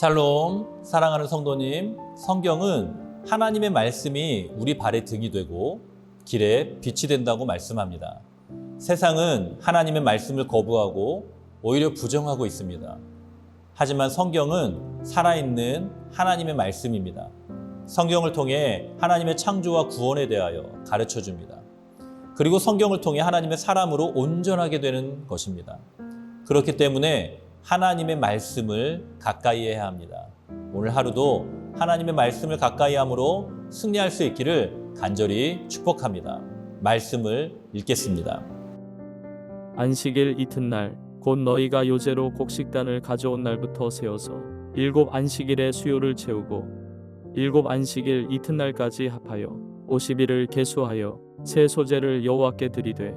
샬롬, 사랑하는 성도님, 성경은 하나님의 말씀이 우리 발의 등이 되고 길에 빛이 된다고 말씀합니다. 세상은 하나님의 말씀을 거부하고 오히려 부정하고 있습니다. 하지만 성경은 살아있는 하나님의 말씀입니다. 성경을 통해 하나님의 창조와 구원에 대하여 가르쳐 줍니다. 그리고 성경을 통해 하나님의 사람으로 온전하게 되는 것입니다. 그렇기 때문에 하나님의 말씀을 가까이 해야 합니다. 오늘 하루도 하나님의 말씀을 가까이 함으로 승리할 수 있기를 간절히 축복합니다. 말씀을 읽겠습니다. 안식일 이튿날 곧 너희가 요제로 곡식단을 가져온 날부터 세워서 7 안식일의 수요를 채우고 7 안식일 이튿날까지 합하여 50일을 계수하여 새 소재를 여호와께 드리되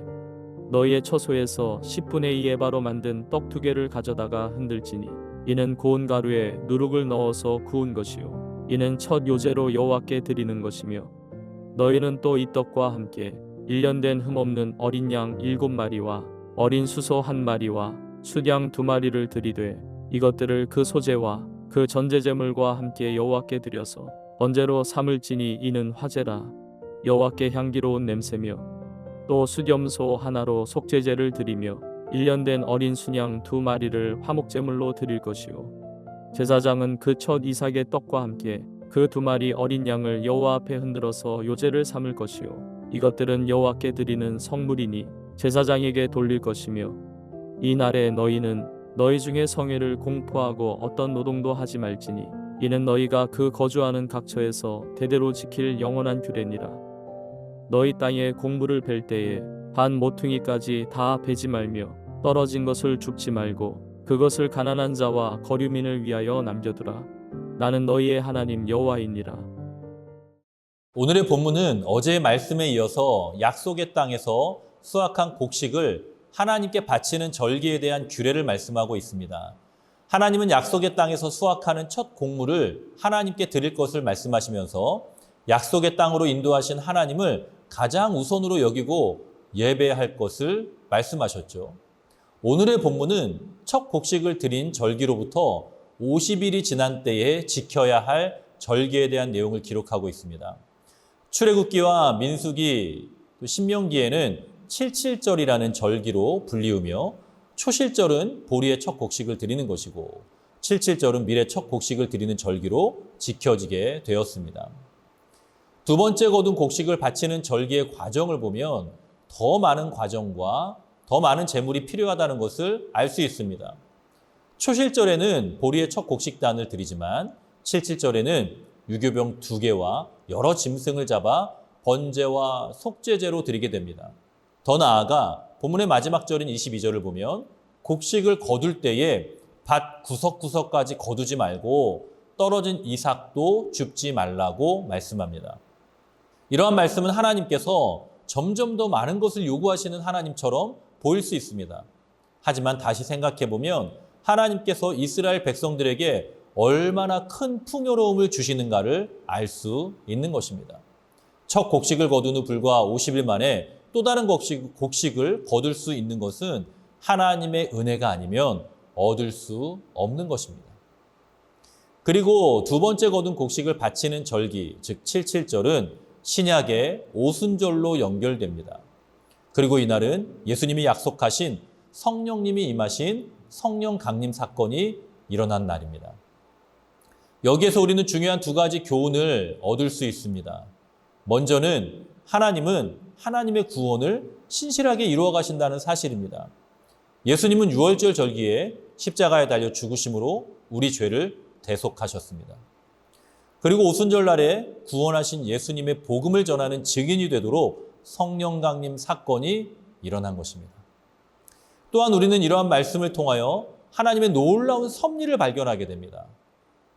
너희의 처소에서 10분의 2 에바로 만든 떡 2개를 가져다가 흔들지니 이는 고운 가루에 누룩을 넣어서 구운 것이요 이는 첫 요제로 여호와께 드리는 것이며 너희는 또 이 떡과 함께 1년 된 흠없는 어린 양 7마리와 어린 수소 1마리와 숫양 2마리를 드리되 이것들을 그 소제와 그 전제제물과 함께 여호와께 드려서 번제로 삼을지니 이는 화제라 여호와께 향기로운 냄새며 또 수염소 하나로 속죄제를 드리며 1년 된 어린 순양 2마리를 화목제물로 드릴 것이요 제사장은 그 첫 이삭의 떡과 함께 그 2마리 어린 양을 여호와 앞에 흔들어서 요제를 삼을 것이요 이것들은 여호와께 드리는 성물이니 제사장에게 돌릴 것이며 이 날에 너희는 너희 중에 성회를 공포하고 어떤 노동도 하지 말지니 이는 너희가 그 거주하는 각처에서 대대로 지킬 영원한 규례니라. 너희 땅에 곡물을 벨 때에 반 모퉁이까지 다 베지 말며 떨어진 것을 줍지 말고 그것을 가난한 자와 거류민을 위하여 남겨두라. 나는 너희의 하나님 여호와이니라. 오늘의 본문은 어제의 말씀에 이어서 약속의 땅에서 수확한 곡식을 하나님께 바치는 절기에 대한 규례를 말씀하고 있습니다. 하나님은 약속의 땅에서 수확하는 첫 곡물을 하나님께 드릴 것을 말씀하시면서 약속의 땅으로 인도하신 하나님을 가장 우선으로 여기고 예배할 것을 말씀하셨죠. 오늘의 본문은 첫 곡식을 드린 절기로부터 50일이 지난 때에 지켜야 할 절기에 대한 내용을 기록하고 있습니다. 출애굽기와 민수기, 신명기에는 77절이라는 절기로 불리우며 초실절은 보리의 첫 곡식을 드리는 것이고 77절은 밀의 첫 곡식을 드리는 절기로 지켜지게 되었습니다. 두 번째 거둔 곡식을 바치는 절기의 과정을 보면 더 많은 과정과 더 많은 재물이 필요하다는 것을 알 수 있습니다. 초실절에는 보리의 첫 곡식단을 드리지만 77절에는 유교병 2개와 여러 짐승을 잡아 번제와 속죄제로 드리게 됩니다. 더 나아가 본문의 마지막 절인 22절을 보면 곡식을 거둘 때에 밭 구석구석까지 거두지 말고 떨어진 이삭도 줍지 말라고 말씀합니다. 이러한 말씀은 하나님께서 점점 더 많은 것을 요구하시는 하나님처럼 보일 수 있습니다. 하지만 다시 생각해보면 하나님께서 이스라엘 백성들에게 얼마나 큰 풍요로움을 주시는가를 알 수 있는 것입니다. 첫 곡식을 거둔 후 불과 50일 만에 또 다른 곡식을 거둘 수 있는 것은 하나님의 은혜가 아니면 얻을 수 없는 것입니다. 그리고 두 번째 거둔 곡식을 바치는 절기, 즉 77절은 신약의 오순절로 연결됩니다. 그리고 이날은 예수님이 약속하신 성령님이 임하신 성령 강림 사건이 일어난 날입니다. 여기에서 우리는 중요한 2가지 교훈을 얻을 수 있습니다. 먼저는 하나님은 하나님의 구원을 신실하게 이루어 가신다는 사실입니다. 예수님은 유월절 절기에 십자가에 달려 죽으심으로 우리 죄를 대속하셨습니다. 그리고 오순절 날에 구원하신 예수님의 복음을 전하는 증인이 되도록 성령 강림 사건이 일어난 것입니다. 또한 우리는 이러한 말씀을 통하여 하나님의 놀라운 섭리를 발견하게 됩니다.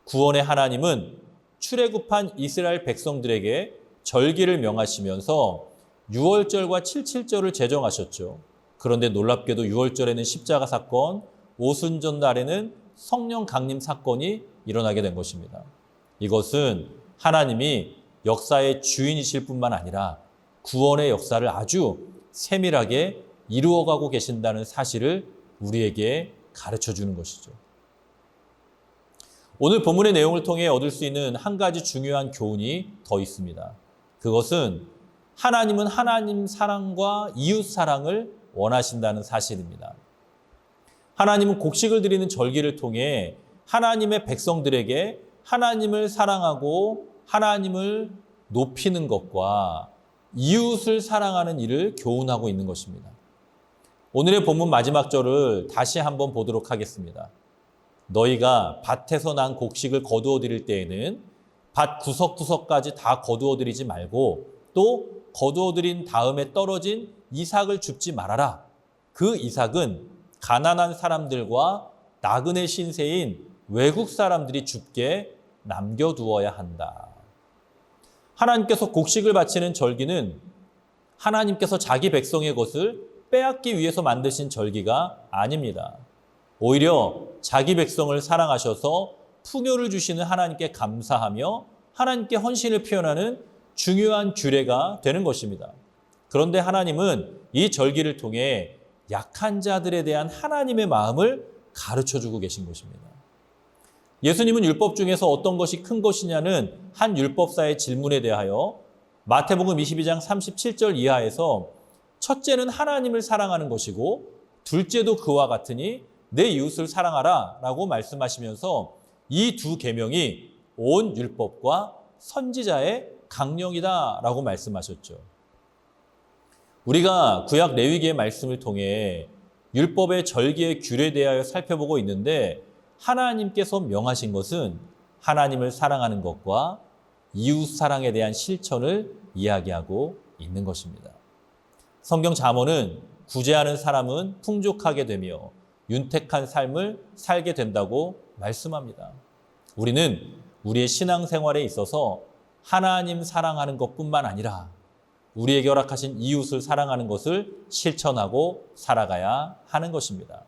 구원의 하나님은 출애굽한 이스라엘 백성들에게 절기를 명하시면서 유월절과 77절을 제정하셨죠. 그런데 놀랍게도 유월절에는 십자가 사건, 오순절 날에는 성령 강림 사건이 일어나게 된 것입니다. 이것은 하나님이 역사의 주인이실 뿐만 아니라 구원의 역사를 아주 세밀하게 이루어가고 계신다는 사실을 우리에게 가르쳐 주는 것이죠. 오늘 본문의 내용을 통해 얻을 수 있는 한 가지 중요한 교훈이 더 있습니다. 그것은 하나님은 하나님 사랑과 이웃 사랑을 원하신다는 사실입니다. 하나님은 곡식을 드리는 절기를 통해 하나님의 백성들에게 하나님을 사랑하고 하나님을 높이는 것과 이웃을 사랑하는 일을 교훈하고 있는 것입니다. 오늘의 본문 마지막 절을 다시 한번 보도록 하겠습니다. 너희가 밭에서 난 곡식을 거두어 드릴 때에는 밭 구석구석까지 다 거두어 드리지 말고 또 거두어 드린 다음에 떨어진 이삭을 줍지 말아라. 그 이삭은 가난한 사람들과 나그네 신세인 외국 사람들이 줍게 남겨두어야 한다. 하나님께서 곡식을 바치는 절기는 하나님께서 자기 백성의 것을 빼앗기 위해서 만드신 절기가 아닙니다. 오히려 자기 백성을 사랑하셔서 풍요를 주시는 하나님께 감사하며 하나님께 헌신을 표현하는 중요한 규례가 되는 것입니다. 그런데 하나님은 이 절기를 통해 약한 자들에 대한 하나님의 마음을 가르쳐주고 계신 것입니다. 예수님은 율법 중에서 어떤 것이 큰 것이냐는 한 율법사의 질문에 대하여 마태복음 22장 37절 이하에서 첫째는 하나님을 사랑하는 것이고 둘째도 그와 같으니 내 이웃을 사랑하라 라고 말씀하시면서 이 두 계명이 온 율법과 선지자의 강령이다 라고 말씀하셨죠. 우리가 구약 레위기의 말씀을 통해 율법의 절기의 규례에 대하여 살펴보고 있는데 하나님께서 명하신 것은 하나님을 사랑하는 것과 이웃 사랑에 대한 실천을 이야기하고 있는 것입니다. 성경 잠언은 구제하는 사람은 풍족하게 되며 윤택한 삶을 살게 된다고 말씀합니다. 우리는 우리의 신앙생활에 있어서 하나님 사랑하는 것뿐만 아니라 우리에게 허락하신 이웃을 사랑하는 것을 실천하고 살아가야 하는 것입니다.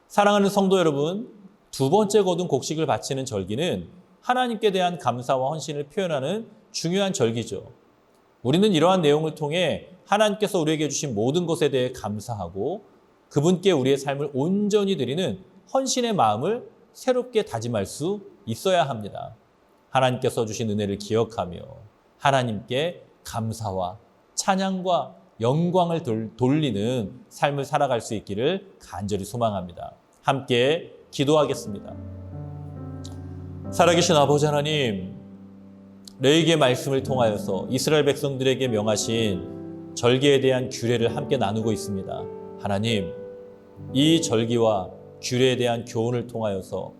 사랑하는 성도 여러분, 두 번째 거둔 곡식을 바치는 절기는 하나님께 대한 감사와 헌신을 표현하는 중요한 절기죠. 우리는 이러한 내용을 통해 하나님께서 우리에게 주신 모든 것에 대해 감사하고 그분께 우리의 삶을 온전히 드리는 헌신의 마음을 새롭게 다짐할 수 있어야 합니다. 하나님께서 주신 은혜를 기억하며 하나님께 감사와 찬양과 영광을 돌리는 삶을 살아갈 수 있기를 간절히 소망합니다. 함께 기도하겠습니다. 살아계신 아버지 하나님, 레위기의 말씀을 통하여서 이스라엘 백성들에게 명하신 절기에 대한 규례를 함께 나누고 있습니다. 하나님, 이 절기와 규례에 대한 교훈을 통하여서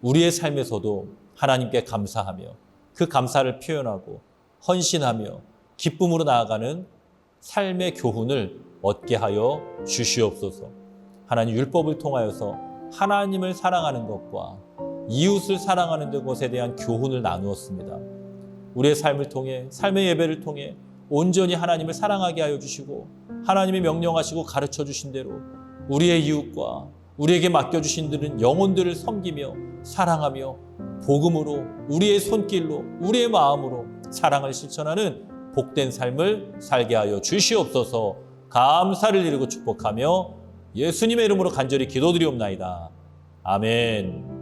우리의 삶에서도 하나님께 감사하며 그 감사를 표현하고 헌신하며 기쁨으로 나아가는 삶의 교훈을 얻게 하여 주시옵소서. 하나님, 율법을 통하여서 하나님을 사랑하는 것과 이웃을 사랑하는 것에 대한 교훈을 나누었습니다. 우리의 삶을 통해, 삶의 예배를 통해 온전히 하나님을 사랑하게 하여 주시고 하나님이 명령하시고 가르쳐 주신 대로 우리의 이웃과 우리에게 맡겨주신 들은 영혼들을 섬기며 사랑하며 복음으로 우리의 손길로 우리의 마음으로 사랑을 실천하는 복된 삶을 살게 하여 주시옵소서. 감사를 드리고 축복하며 예수님의 이름으로 간절히 기도드리옵나이다. 아멘.